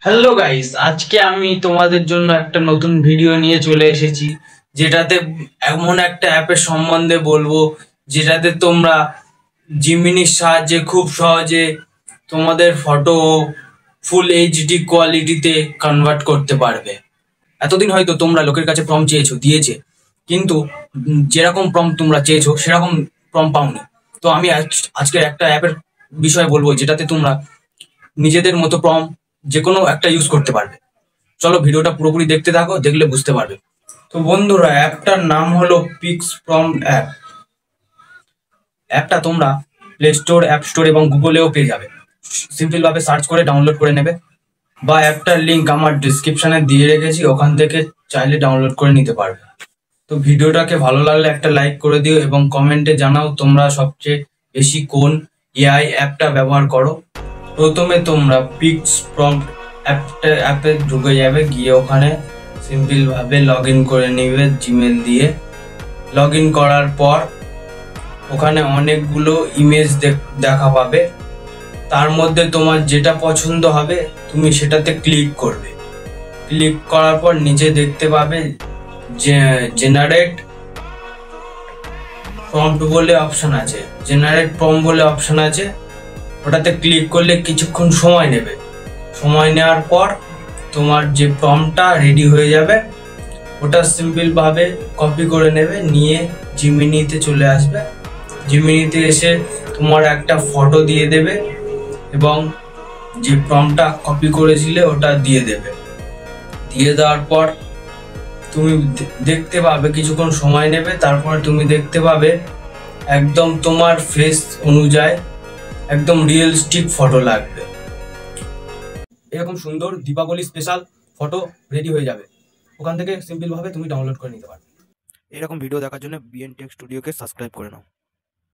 Hello guys, আজকে আমি তোমাদের জন্য একটা নতুন ভিডিও নিয়ে চলে এসেছি, যেটাতে এমন একটা অ্যাপের সম্বন্ধে বলবো যেটাতে তোমরা জিমিনির সাহায্যে খুব সহজে তোমাদের ফটো ফুল এইচডি কোয়ালিটিতে কনভার্ট করতে পারবে। এতদিন হয়তো তোমরা লোকের কাছে প্রম্পট চেয়েছো, দিয়েছে, কিন্তু যেরকম প্রম্পট তোমরা চেয়েছো সেরকম প্রম্পট পাওনি। তো আমি আজকে একটা অ্যাপের বিষয়ে বলবো যেটাতে তোমরা নিজেদের মতো প্রম্পট যে কোনো একটা ইউজ করতে পারবে। চলো ভিডিওটা পুরোপুরি দেখতে থাকো, দেখলে বুঝতে পারবে। তো বন্ধুরা, অ্যাপটার নাম হলো পিক্স প্রম্পট অ্যাপ। অ্যাপটা তোমরা প্লে স্টোর, অ্যাপ স্টোর এবং গুগলেও পেয়ে যাবে। সিম্পল ভাবে সার্চ করে ডাউনলোড করে নেবে, বা অ্যাপটার লিঙ্ক আমার ডিসক্রিপশনে দিয়ে রেখেছি, ওখান থেকে চাইলে ডাউনলোড করে নিতে পারবে। তো ভিডিওটাকে ভালো লাগলে একটা লাইক করে দিও এবং কমেন্টে জানাও তোমরা সবচেয়ে বেশি কোন এআই অ্যাপটা ব্যবহার করো। প্রথমে তোমরা পিক্স প্রম্পট অ্যাপে ঢুকে যাবে, গিয়ে ওখানে সিম্পল ভাবে লগ ইন করে নিবে জিমেল দিয়ে। লগ ইন করার পর ওখানে অনেকগুলো ইমেজ দেখা পাবে। তার মধ্যে তোমার যেটা পছন্দ হবে তুমি সেটাতে ক্লিক করবে। ক্লিক করার পর নিচে দেখতে পাবে যে জেনারেট প্রম্পট বলে অপশন আছে, জেনারেট প্রম্পট বলে অপশন আছে। ওটাতে ক্লিক করলে কিছুক্ষণ সময় নেবে। সময় নেওয়ার পর তোমার যে প্রম্পটটা রেডি হয়ে যাবে, ওটা সিম্পল ভাবে কপি করে নেবে, নিয়ে জিমিনিতে চলে আসবে। জিমিনিতে এসে তোমার একটা ফটো দিয়ে দেবে এবং যে প্রম্পটটা কপি করেছিলে ওটা দিয়ে দেবে। দিয়ে দেওয়ার পর তুমি দেখতে পাবে, কিছুক্ষণ সময় নেবে, তারপরে তুমি দেখতে পাবে একদম তোমার ফেস অনুযায়ী একদম রিয়েলিস্টিক ফটো লাগবে। এরকম সুন্দর দীপাবলি স্পেশাল ফটো রেডি হয়ে যাবে। ওখান থেকে সিম্পল ভাবে তুমি ডাউনলোড করে নিতে পারবে। এরকম ভিডিও দেখার জন্য বিএন টেক স্টুডিওকে সাবস্ক্রাইব করে নাও।